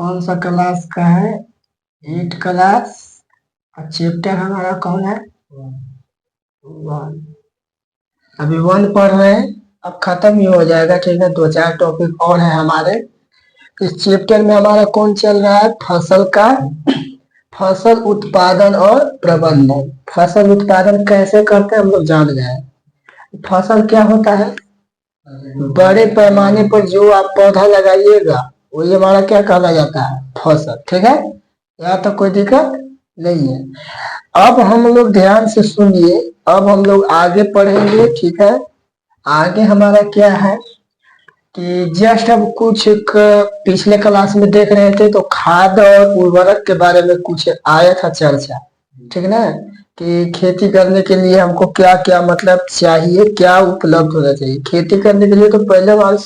कौन सा क्लास का है? 8 क्लास। और चैप्टर हमारा कौन है? 1। अभी 1 पढ़ रहे हैं, अब खत्म ही हो जाएगा। ठीक है, 2-4 टॉपिक और है हमारे। इस चैप्टर में हमारा कौन चल रहा है? फसल का फसल उत्पादन और प्रबंधन। फसल उत्पादन कैसे करते हैं हम लोग जान गए। फसल क्या होता है? बड़े पैमाने पर जो आप पौधा लगाइएगा वही हमारा क्या कहला जाता है? फसल। ठीक है, यहाँ तक कोई दिक्कत नहीं है। अब हम लोग ध्यान से सुनिए, अब हम लोग आगे पढ़ेंगे। ठीक है, आगे हमारा क्या है कि जस्ट अब कुछ पिछले क्लास में देख रहे थे तो खाद और उर्वरक के बारे में कुछ आया था चर्चा। ठीक ना, कि खेती करने के लिए हमको क्या क्या मतलब चाहिए, क्या उपलब्ध होना चाहिए। खेती करने के लिए तो पहले बार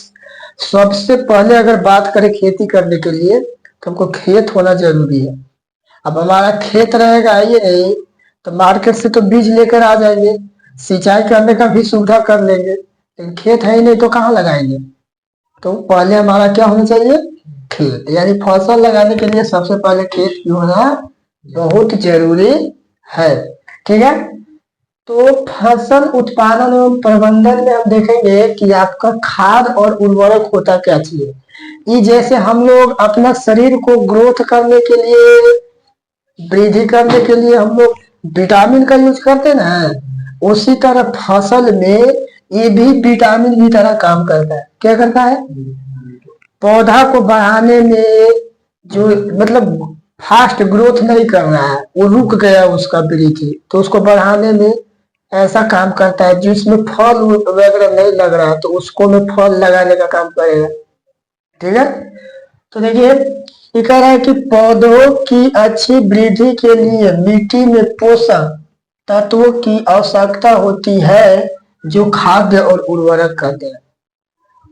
सबसे पहले अगर बात करें खेती करने के लिए तो हमको खेत होना जरूरी है। अब हमारा खेत रहेगा ये नहीं तो मार्केट से तो बीज लेकर आ जाएंगे, सिंचाई करने का भी सुविधा कर लेंगे, लेकिन खेत है ही नहीं तो कहाँ लगाएंगे। तो पहले हमारा क्या होना चाहिए? खेत। यानी फसल लगाने के लिए सबसे पहले खेत की होना बहुत जरूरी है। ठीक है, तो फसल उत्पादन एवं प्रबंधन में हम देखेंगे कि आपका खाद और उर्वरक होता क्या चाहिए। ये जैसे हम लोग अपना शरीर को ग्रोथ करने के लिए, वृद्धि करने के लिए हम लोग विटामिन का यूज करते हैं ना, उसी तरह फसल में ये भी विटामिन की तरह काम करता है। क्या करता है? पौधा को बढ़ाने में जो मतलब फास्ट ग्रोथ नहीं कर रहा है, वो रुक गया उसका वृद्धि, तो उसको बढ़ाने में ऐसा काम करता है। जिसमें फल वगैरह नहीं लग रहा है तो उसको में फल लगाने का काम करेगा। ठीक है, तो देखिए ये कह रहा है कि पौधों की अच्छी वृद्धि के लिए मिट्टी में पोषक तत्वों की आवश्यकता होती है जो खाद्य और उर्वरक कहते हैं,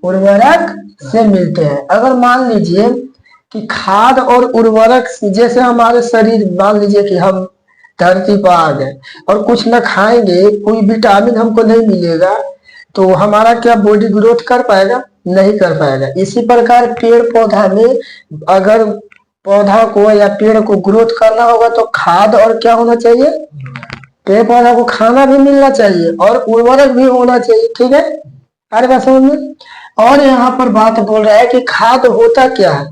उर्वरक से मिलते हैं। अगर मान लीजिए कि खाद और उर्वरक जैसे हमारे शरीर, मान लीजिए कि हम धरती पर आ गए और कुछ न खाएंगे, कोई विटामिन हमको नहीं मिलेगा, तो हमारा क्या बॉडी ग्रोथ कर पाएगा? नहीं कर पाएगा। इसी प्रकार पेड़ पौधा में अगर पौधा को या पेड़ को ग्रोथ करना होगा तो खाद और क्या होना चाहिए? पेड़ पौधा को खाना भी मिलना चाहिए और उर्वरक भी होना चाहिए। ठीक है, अरे बात समझ में। और यहाँ पर बात बोल रहा है कि खाद होता क्या है,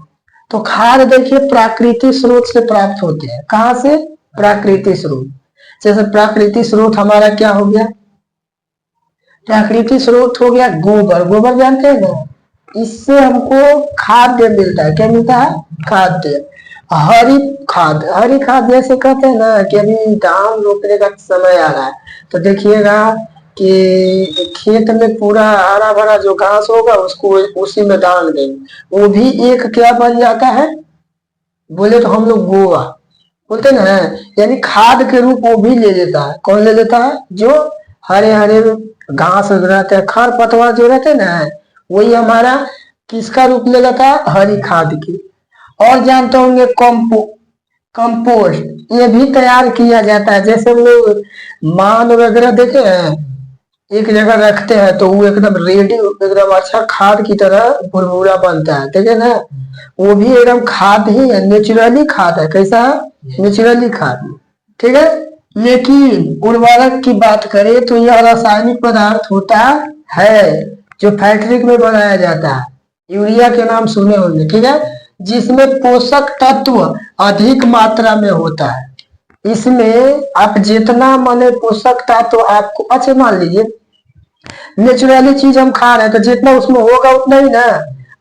तो खाद देखिए प्राकृतिक स्रोत से प्राप्त होते हैं। कहाँ से? प्राकृतिक स्रोत। जैसे प्राकृतिक स्रोत हमारा क्या हो गया? प्राकृतिक स्रोत हो गया गोबर। गोबर जानते हैं ना, इससे हमको खाद्य मिलता है। क्या मिलता है? खाद्य। हरी खाद, हरी खाद जैसे कहते हैं ना कि अभी धान रोपने का समय आ रहा है तो देखिएगा कि खेत में पूरा हरा भरा जो घास होगा उसको उसी में डाल देंगे, वो भी एक क्या बन जाता है? बोले तो हम लोग गोवा बोलते ना, यानी खाद के रूप वो भी ले लेता है। कौन ले लेता है? जो हरे हरे घास रहते हैं, खर पतवार जो रहते हैं ना, वही हमारा किसका रूप ले लेता है? हरी खाद की। और जानते होंगे कंपोस्ट, ये भी तैयार किया जाता है। जैसे हम लोग मान वगैरह देखे हैं, एक जगह रखते हैं तो वो एकदम रेडी, एकदम अच्छा खाद की तरह भुरभुरा बनता है। ठीक है ना, वो भी एकदम खाद ही है, नेचुरली खाद है। कैसा है? नेचुरली खाद। ठीक है, लेकिन उर्वरक की बात करें तो यह रासायनिक पदार्थ होता है जो फैक्ट्री में बनाया जाता है। यूरिया के नाम सुने होंगे। ठीक है, जिसमें पोषक तत्व अधिक मात्रा में होता है। इसमें आप जितना माने पोषक तत्व आपको, अच्छा मान लीजिए नेचुरली चीज हम खा रहे हैं तो जितना उसमें होगा उतना ही ना,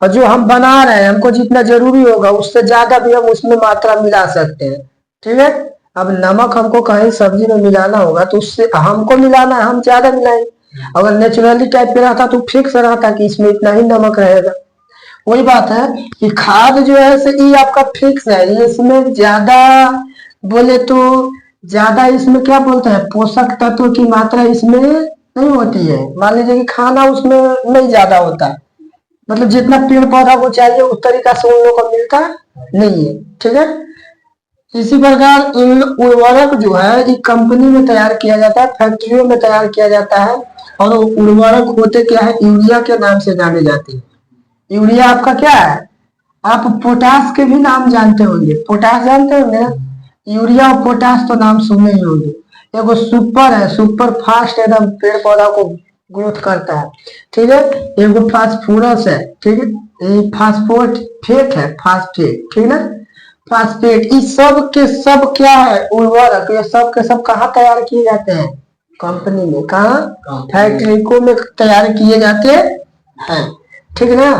और जो हम बना रहे हैं हमको जितना जरूरी होगा उससे ज्यादा भी हम उसमें मात्रा मिला सकते हैं। ठीक है, अब नमक हमको कहीं सब्जी में मिलाना होगा तो उससे हमको मिलाना है, हम ज्यादा मिलाएंगे। अगर नेचुरली टाइप पे रहता तो फिक्स रहता कि इसमें इतना ही नमक रहेगा। वही बात है कि खाद जो है ये आपका फिक्स है, ये इसमें ज्यादा बोले तो ज्यादा इसमें क्या बोलते हैं, पोषक तत्व की मात्रा इसमें नहीं होती है। मान लीजिए कि खाना उसमें नहीं ज्यादा होता है, मतलब जितना पेड़ पौधा को चाहिए उस तरीका से उन लोगों को मिलता नहीं है। ठीक है, इसी प्रकार इन उर्वरक जो है ये कंपनी में तैयार किया जाता है, फैक्ट्रियों में तैयार किया जाता है। और उर्वरक होते क्या है? यूरिया के नाम से जाने जाते हैं। यूरिया आपका क्या है? आप पोटास के भी नाम जानते होंगे, पोटास जानते होंगे ना? यूरिया और पोटास तो नाम सुने ही होंगे। एगो सुपर है, सुपर फास्ट एकदम पेड़ पौधा को ग्रोथ करता है, ठीक है। एगो फास्फोरस है, ठीक है। ये फास्फोट फेट है, फास्फेट, ठीक ना। फास्फेट, इस सब के सब क्या है, उर्वरक। ये सब के सब कहाँ तैयार किए जाते हैं? कंपनी में। कहाँ? फैक्ट्रिकों में तैयार किए जाते हैं, ठीक ना।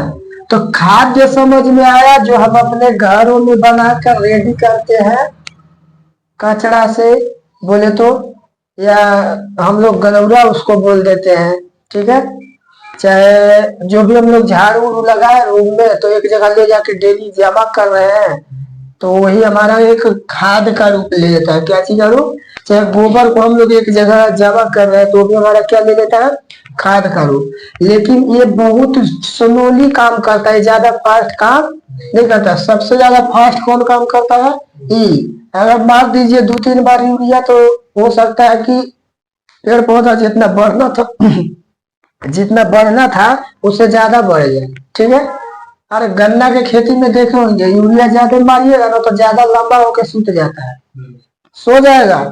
तो खाद्य समझ में आया, जो हम अपने घरों में बनाकर रेडी करते हैं कचड़ा से, बोले तो, या हम लोग गलौरा उसको बोल देते हैं, ठीक है। चाहे जो भी हम लोग झाड़ू उड़ू लगाए रूम में, तो एक जगह ले जाके डेली जमा कर रहे हैं, तो वही हमारा एक खाद का रूप ले लेता है। क्या चीज का रूप? चाहे गोबर को हम लोग एक जगह जमा कर रहे हैं, तो भी हमारा क्या ले लेता है? खाद का रूप। लेकिन ये बहुत स्लोली काम करता है, ज्यादा फास्ट काम नहीं करता। सबसे ज्यादा फास्ट कौन काम करता है? ई। अगर मार दीजिए 2-3 बार यूरिया, तो हो सकता है कि पेड़ पौधा जितना बढ़ना था जितना बढ़ना था उससे ज्यादा बढ़ जाए, ठीक है। अरे गन्ना के खेती में देखे होंगे, यूरिया ज्यादा मारिएगा ना तो ज्यादा लंबा होकर सूत जाता है, सो जाएगा।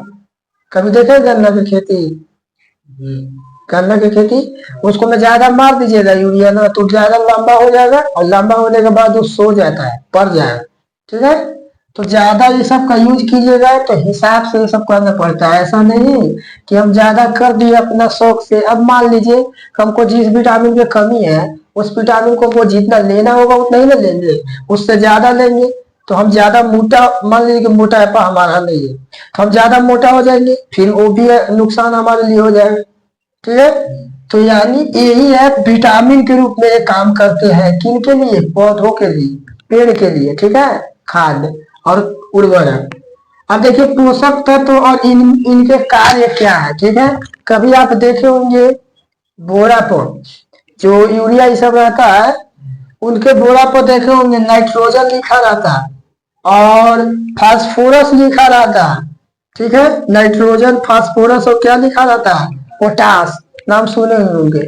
कभी देखे गन्ना की खेती? गन्ना की खेती, उसको में ज्यादा मार दीजिएगा यूरिया ना, तो ज्यादा लंबा हो जाएगा, और लंबा होने के बाद वो सो जाता है, पड़ जाएगा, ठीक है। तो ज्यादा ये सब का यूज कीजिएगा, तो हिसाब से ये सब करना पड़ता है। ऐसा नहीं कि हम ज्यादा कर दिए अपना शौक से। अब मान लीजिए हमको जिस विटामिन की कमी है, उस विटामिन को वो जितना लेना होगा उतना ही ना लेंगे, उससे ज्यादा लेंगे, तो हम ज्यादा मोटा, मान लीजिए कि मोटापा हमारा नहीं है, तो हम ज्यादा मोटा हो जाएंगे, फिर वो भी नुकसान हमारे लिए हो जाएगा, ठीक है। तो यानी यही है, विटामिन के रूप में ये काम करते हैं। किन के लिए? पौधों के लिए, पेड़ के लिए, ठीक है। खाद और उर्वरक। अब देखिए पोषक तत्व और इनके कार्य क्या है, ठीक है। कभी आप देखे होंगे बोरा पर जो यूरिया ये सब रहता है, उनके बोरा पर देखे होंगे नाइट्रोजन लिखा रहता है और फास्फोरस लिखा रहता है, ठीक है। नाइट्रोजन, फास्फोरस और क्या लिखा रहता है? पोटास। नाम सुने होंगे।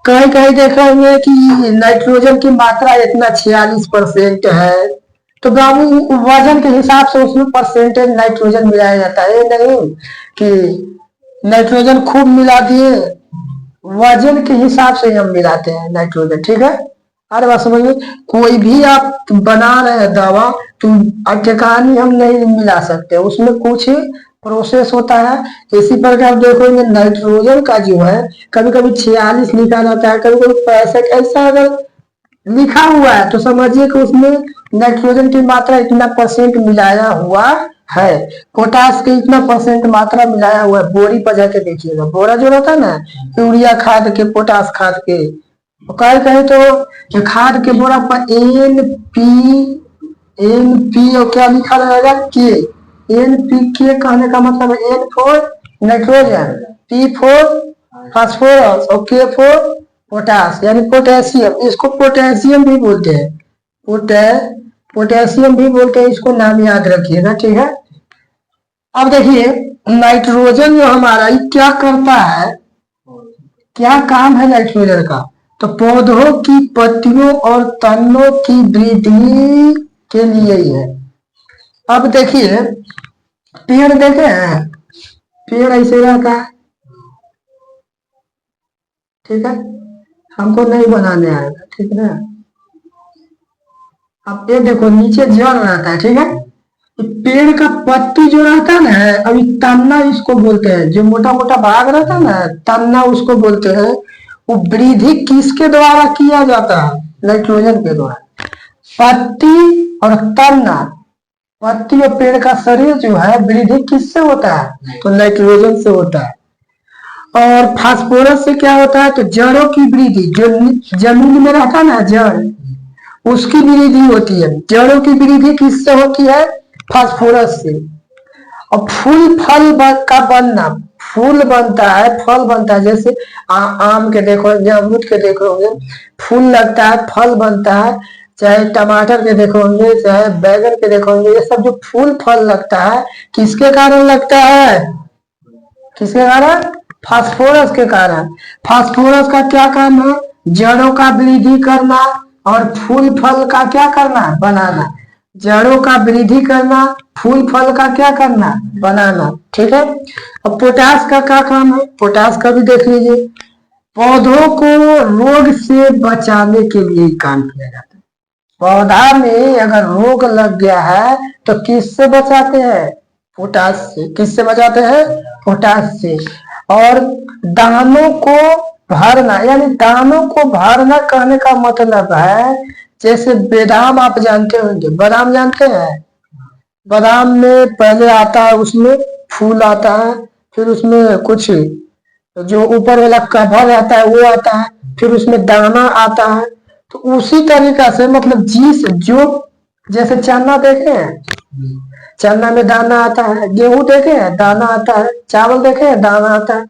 कहीं कहीं देखा होंगे कि नाइट्रोजन की मात्रा इतना 46% है, तो ग्रामीण वजन के हिसाब से उसमें परसेंटेज नाइट्रोजन मिलाया जाता है। ये नहीं कि नाइट्रोजन खूब मिला दिए, वजन के हिसाब से हम मिलाते हैं नाइट्रोजन, ठीक है। अरे बात समझिए, कोई भी आप बना रहे हैं दवा, तो कहानी हम नहीं मिला सकते, उसमें कुछ प्रोसेस होता है। इसी प्रकार देखोगे नाइट्रोजन का जो है, कभी कभी 46 लिखा रहता है, कभी कभी 65, ऐसा अगर लिखा हुआ है तो समझिए कि उसमें नाइट्रोजन की मात्रा इतना परसेंट मिलाया हुआ है, पोटास के इतना परसेंट मात्रा मिलाया हुआ है। बोरी पर जाके देखिएगा, बोरा जो रहता है ना, यूरिया खाद के, पोटास खाद के, कहे कहे तो खाद के बोरा पर एन पी और क्या लिखा रहेगा? के। NPK कहने का मतलब है N for nitrogen, P for phosphorus और K फॉर पोटास, यानी पोटेशियम। इसको पोटेशियम भी बोलते हैं, पोटेशियम भी बोलते हैं, इसको नाम याद रखिएगा, ठीक है। अब देखिए नाइट्रोजन जो हमारा ये क्या करता है, क्या काम है नाइट्रोजन का? तो पौधों की पत्तियों और तनों की वृद्धि के लिए ही है। अब देखिए पेड़ देखे हैं, पेड़ ऐसे रहता है, ठीक है। हमको नहीं बनाने आएगा, ठीक है। अब ये देखो नीचे जड़ रहता है, ठीक है। पेड़ का पत्ती जो रहता है ना, अभी तन्ना इसको बोलते हैं, जो मोटा मोटा भाग रहता है ना, तन्ना उसको बोलते हैं। वो वृद्धि किसके द्वारा किया जाता है? नाइट्रोजन के द्वारा। पत्ती और तन्ना, पत्ती और पेड़ का शरीर जो है वृद्धि किससे होता है? तो नाइट्रोजन से होता है। और फास्फोरस से क्या होता है? तो जड़ों की वृद्धि, जो जमीन में रहता है ना जड़, उसकी वृद्धि होती है। जड़ों की वृद्धि किससे होती है? फास्फोरस से। और फूल फल का बनना, फूल बनता है, फल बनता है, जैसे आम के देखो, अमरूद के देखोगे फूल लगता है, फल बनता है। चाहे टमाटर के देखोगे, चाहे बैगन के देखोगे, ये सब जो फूल फल लगता है किसके कारण लगता है? किसके कारण? फास्फोरस के कारण। फास्फोरस का क्या काम है? जड़ों का वृद्धि करना, और फूल फल का क्या करना, बनाना। जड़ों का वृद्धि करना, फूल फल का क्या करना, बनाना। ठीक है। अब पोटास का क्या काम है, पोटास का भी देख लीजिए। पौधों को रोग से बचाने के लिए काम किया जाता है। पौधा में अगर रोग लग गया है तो किससे बचाते हैं, पोटास से। किससे बचाते हैं, पोटास से। और दानों को भरना, यानी दानों को भरना कहने का मतलब है, जैसे बादाम आप जानते होंगे, बादाम जानते हैं। बादाम में पहले आता है, उसमें फूल आता है, फिर उसमें कुछ जो ऊपर वाला कवर रहता है वो आता है, फिर उसमें दाना आता है। तो उसी तरीका से मतलब जो जैसे चना देखे हैं, चना में दाना आता है, गेहूं देखे हैं दाना आता है, चावल देखे हैं दाना आता है।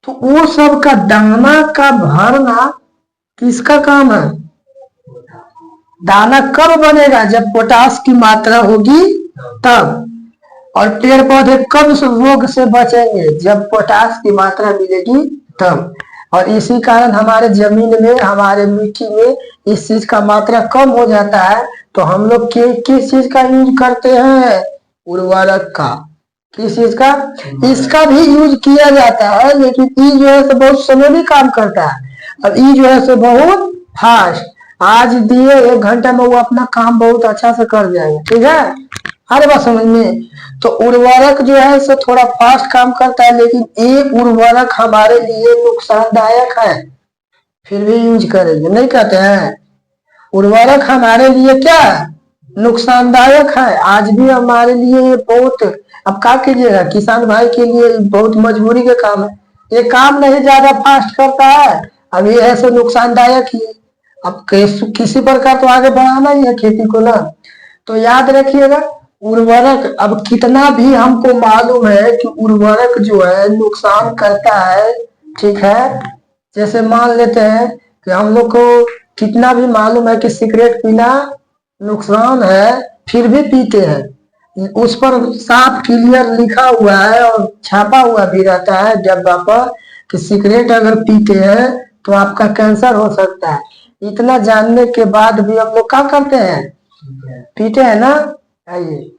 तो वो सब का दाना का भरना किसका काम है, दाना कब बनेगा, जब पोटास की मात्रा होगी तब। और पेड़ पौधे कब से रोग से बचेंगे, जब पोटास की मात्रा मिलेगी तब। और इसी कारण हमारे जमीन में, हमारे मिट्टी में इस चीज का मात्रा कम हो जाता है। तो हम लोग किस चीज का यूज करते हैं, उर्वरक का। किस चीज का, इसका भी यूज किया जाता है, लेकिन ये जो है सो बहुत स्लोली काम करता है, और ये जो है सो बहुत फास्ट। आज दिए 1 घंटा में वो अपना काम बहुत अच्छा से कर जाएगा। ठीक है, हर बात समझ में। तो उर्वरक जो है सो थोड़ा फास्ट काम करता है, लेकिन एक उर्वरक हमारे लिए नुकसानदायक है, फिर भी यूज करेंगे, नहीं कहते हैं। उर्वरक हमारे लिए क्या है, नुकसानदायक है। आज भी हमारे लिए बहुत, अब क्या कीजिएगा, किसान भाई के लिए बहुत मजबूरी का काम है। ये काम नहीं ज्यादा फास्ट करता है, अब ये ऐसे नुकसानदायक ही। अब किसी प्रकार तो आगे बढ़ाना ही है खेती को ना। तो याद रखिएगा, उर्वरक, अब कितना भी हमको मालूम है कि उर्वरक जो है नुकसान करता है। ठीक है, जैसे मान लेते हैं कि हम लोग को कितना भी मालूम है कि सिगरेट पीना नुकसान है, फिर भी पीते हैं। उस पर साफ क्लियर लिखा हुआ है और छापा हुआ भी रहता है डब्बा पर कि सिगरेट अगर पीते हैं तो आपका कैंसर हो सकता है। इतना जानने के बाद भी हम लोग क्या करते हैं, पीते हैं ना। आइए,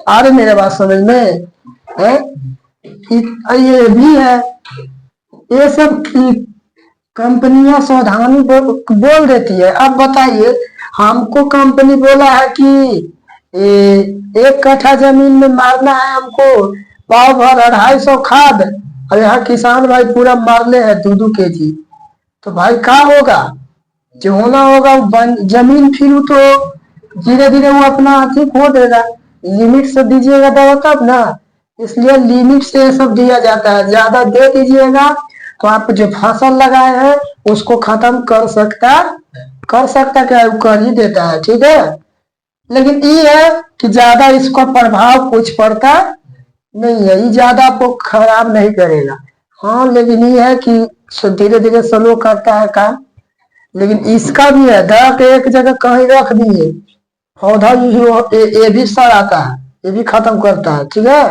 आ रही मेरे बात समझ में है? ये भी है, ये सब कंपनियां सावधानी बोल देती है। अब बताइए, हमको कंपनी बोला है कि 1 कट्ठा जमीन में मारना है हमको पाव भर 250 खाद, और यहाँ किसान भाई पूरा मारले है 2-2 kg। तो भाई क्या होगा, जो होना होगा जमीन फिर तो धीरे धीरे वो अपना अति खो देगा। लिमिट से दीजिएगा दवा तब ना, इसलिए लिमिट से सब दिया जाता है। ज्यादा दे दीजिएगा तो आप जो फसल लगाए हैं उसको खत्म कर सकता क्या, कर ही देता है। ठीक है, लेकिन ये है कि ज्यादा इसका प्रभाव कुछ पड़ता नहीं है, ये ज्यादा आपको खराब नहीं करेगा। हाँ, लेकिन ये है कि धीरे धीरे स्लो करता है काम। लेकिन इसका भी है, दवा के एक जगह कहीं रख दिए, पौधा ये भी सड़ आता है, ये भी खत्म करता है। ठीक है,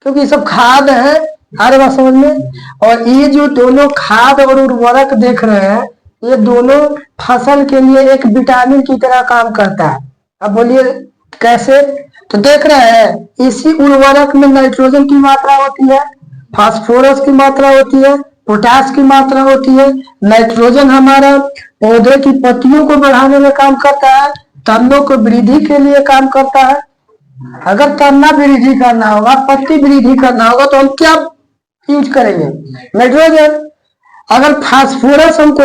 क्योंकि ये सब खाद है। अरे बात समझ में। और ये जो दोनों खाद और उर्वरक देख रहे हैं, ये दोनों फसल के लिए एक विटामिन की तरह काम करता है। अब बोलिए कैसे, तो देख रहे हैं इसी उर्वरक में नाइट्रोजन की मात्रा होती है, फास्फोरस की मात्रा होती है, पोटास की मात्रा होती है। नाइट्रोजन हमारा पौधे की पत्तियों को बढ़ाने में काम करता है, तनों को वृद्धि के लिए काम करता है। अगर तना वृद्धि करना होगा, पत्ती वृद्धि करना होगा, तो हम क्या यूज करेंगे, नाइट्रोजन। अगर फास्फोरस हमको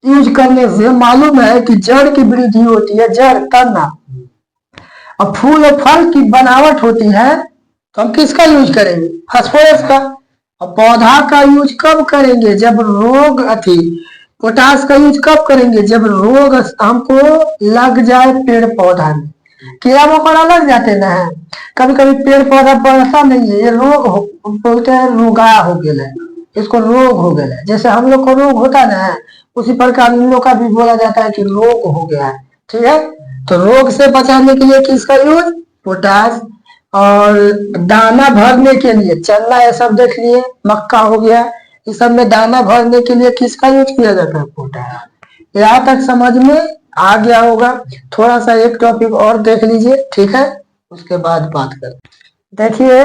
यूज करने से मालूम है कि जड़ की वृद्धि होती है, जड़ तना, और फूल और फल की बनावट होती है, तो हम किसका यूज करेंगे, फास्फोरस का। और पौधा का यूज कब करेंगे, जब रोग पोटास का यूज कब करेंगे, जब रोग हमको लग जाए पेड़ पौधा में। कीड़ा मकोड़ा लग जाते ना है, कभी कभी पेड़ पौधा बढ़ता नहीं है, ये रोग बोलते हैं, रोगा हो गया है, इसको रोग हो गया है। जैसे हम लोग को रोग होता है ना, उसी प्रकार इन लोग का भी बोला जाता है कि रोग हो गया है। ठीक है, तो रोग से बचाने के लिए किसका यूज, पोटास। और दाना भरने के लिए चना, ये सब देख लिए, मक्का हो गया, इस सब में दाना भरने के लिए किसका यूज किया जाता है, पोटास। यहाँ तक समझ में आ गया होगा। थोड़ा सा एक टॉपिक और देख लीजिए, ठीक है, उसके बाद बात कर। देखिए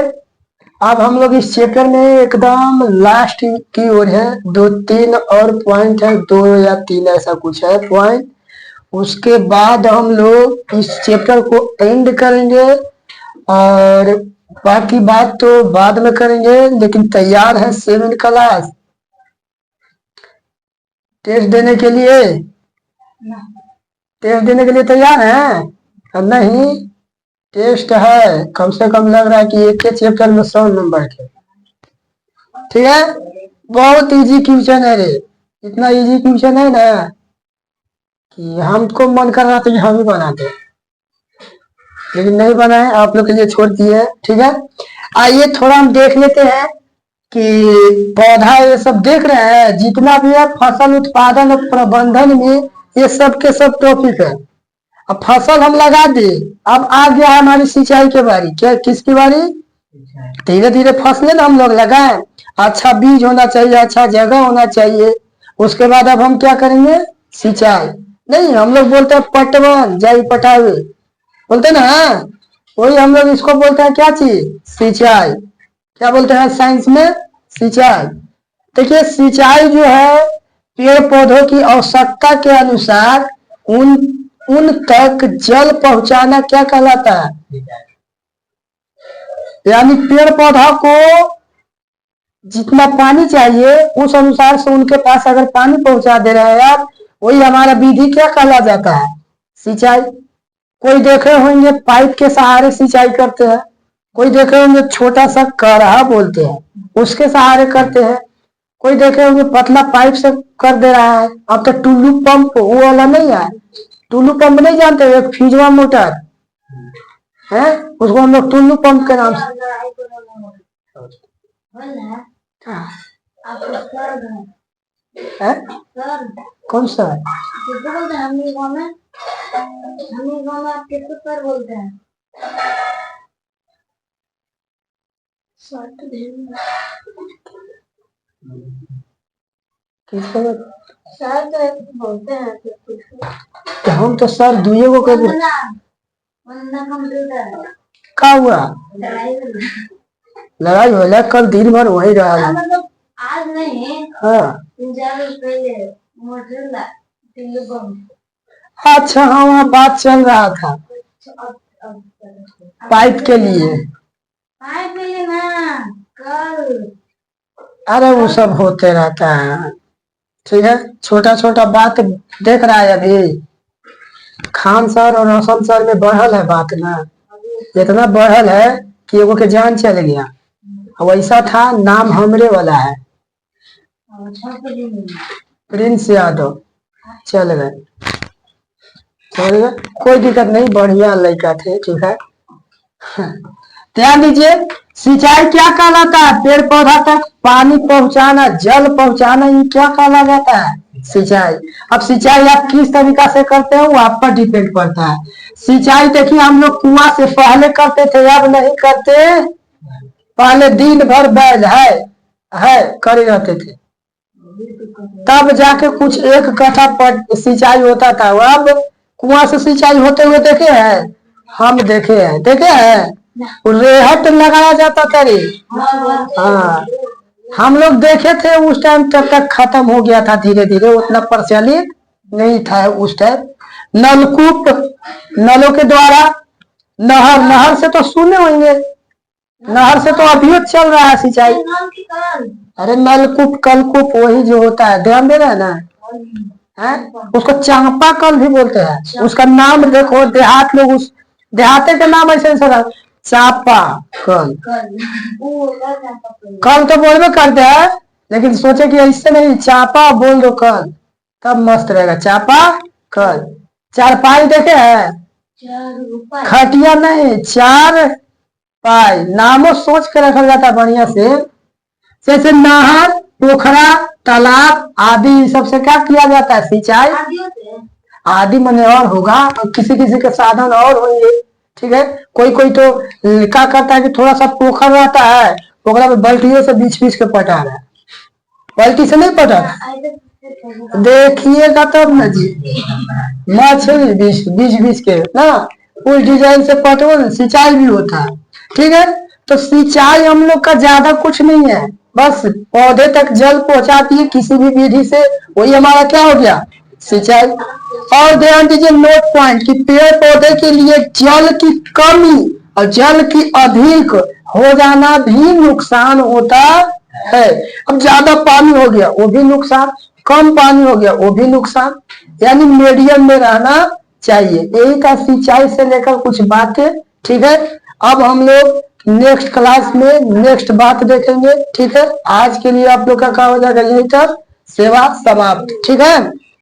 अब हम लोग इस चैप्टर में एकदम लास्ट की ओर है। 2-3 और पॉइंट है, 2 या 3 ऐसा कुछ है पॉइंट। उसके बाद हम लोग इस चैप्टर को एंड करेंगे और बाकी बात तो बाद में करेंगे। लेकिन तैयार है 7 क्लास टेस्ट देने के लिए? टेस्ट देने के लिए तैयार है? नहीं, टेस्ट है, कम से कम लग रहा है कि एक के चैप्टर में 100 नंबर के। ठीक है, बहुत इजी क्वेश्चन है रे, इतना इजी क्वेश्चन है ना कि हमको मन कर रहा था कि हम ही बनाते, लेकिन नहीं बनाए, आप लोग के लिए छोड़ दिए। ठीक है, आइए थोड़ा हम देख लेते हैं कि पौधा ये सब देख रहे हैं जितना भी है फसल उत्पादन और प्रबंधन में, ये सब के सब टॉपिक है। अब फसल हम लगा दी, अब आ गया हमारी सिंचाई के बारी। क्या किसकी बारी? धीरे धीरे फसलें ना हम लोग लगाए, अच्छा बीज होना चाहिए, अच्छा जगह होना चाहिए। उसके बाद अब हम क्या करेंगे? सिंचाई नहीं, हम लोग बोलते हैं पटवन, जाई पटावे बोलते ना, वही हम लोग इसको बोलते हैं क्या चीज? सिंचाई। क्या बोलते हैं साइंस में? सिंचाई। देखिए सिंचाई जो है पेड़ पौधों की आवश्यकता के अनुसार उन तक जल पहुंचाना क्या कहलाता है? यानी पेड़ पौधा को जितना पानी चाहिए उस अनुसार से उनके पास अगर पानी पहुंचा दे रहे हैं आप, वही हमारा विधि क्या कहला जाता है? सिंचाई। कोई देखे होंगे पाइप के सहारे सिंचाई करते हैं, कोई देखे होंगे छोटा सा करहा बोलते हैं उसके सहारे करते हैं, कोई देखे होंगे पतला पाइप से कर दे रहा है। अब तो टुल्लू पंप वो वाला नहीं है, टुल्लू पंप नहीं जानते? एक फ्यूजवा मोटर है, उसको हम लोग टुल्लू पंप के नाम से। है? कौन सा? बोलते हैं बोलते हैं तो हम तो सर दुए को कब का हुआ लड़ाई होला? कल दिन भर वही रहा। आज नहीं, हाँ 3-4 रोज पहले अच्छा, हाँ वहाँ बात चल रहा था पाइप के लिए। पाइप ना कल, अरे वो सब होते रहता है। ठीक है, छोटा छोटा बात देख रहा है अभी। खान सर और रोशन सर में बढ़ल है बात ना, इतना बढ़ल है कि एगो के जान चल गया। वैसा था, नाम हमरे वाला है, प्रिंस यादव, चल गए। कोई दिक्कत नहीं, बढ़िया लड़का थे। ठीक है, ध्यान दीजिए, सिंचाई क्या कहलाता है? पेड़ पौधा तक पानी पहुंचाना, जल पहुंचाना, ये क्या कहला जाता है? सिंचाई। अब सिंचाई आप किस तरीका से करते हो वो आप पर डिपेंड करता है। सिंचाई देखिए हम लोग कुआं से पहले करते थे, अब नहीं करते। पहले दिन भर बैल है करे रहते थे, तब जाके कुछ 1 कट्ठा पर सिंचाई होता था। अब कुआं से सिंचाई होते हुए देखे हैं? हम देखे हैं रेहट लगाया जाता था रे। हाँ हम लोग देखे थे उस टाइम, तब तक खत्म हो गया था धीरे धीरे, उतना प्रचलित नहीं था उस टाइम। नलकूप, नलों के द्वारा, नहर से तो सुने होंगे, नहर से तो अभी चल रहा है सिंचाई। अरे नलकूप कलकूप वही जो होता है, ध्यान दे रहे हैं ना, है उसको चांपा कल भी बोलते हैं। उसका नाम देखो, देहात लोग उस देहाते के नाम ऐसे चापा कल। कल तो बोलबे करते हैं, लेकिन सोचे कि इससे नहीं, चापा बोल दो कल, तब मस्त रहेगा। चापा कल। चारपाई देखे है? खटिया नहीं, 4 पाई। नामों सोच के रखा जाता बढ़िया से, जैसे नहर, पोखरा, तालाब आदि सबसे क्या किया जाता है? सिंचाई। आदि मने और होगा, और किसी किसी के साधन और होंगे। ठीक है, कोई कोई तो क्या करता है कि थोड़ा सा पोखर रहता है, पोखरा में बाल्टियों से बीच बीच के पटा रहा है, बाल्टी से नहीं पटा रहा, देखिएगा तब ना जी। मछली बीस बीस बीस के ना उस डिजाइन से पटवन सिंचाई भी होता है। ठीक है, तो सिंचाई हम लोग का ज्यादा कुछ नहीं है, बस पौधे तक जल पहुंचाती है किसी भी विधि से, वही हमारा क्या हो गया, सिंचाई। और ध्यान दीजिए नोट पॉइंट कि पेड़ पौधे के लिए जल की कमी और जल की अधिक हो जाना भी नुकसान होता है। अब ज्यादा पानी हो गया वो भी नुकसान, कम पानी हो गया वो भी नुकसान, यानी मीडियम में रहना चाहिए। यही था सिंचाई से लेकर कुछ बातें। ठीक है, अब हम लोग नेक्स्ट क्लास में नेक्स्ट बात देखेंगे। ठीक है, आज के लिए आप लोग का क्या हो जाएगा, यही तक सेवा समाप्त। ठीक है।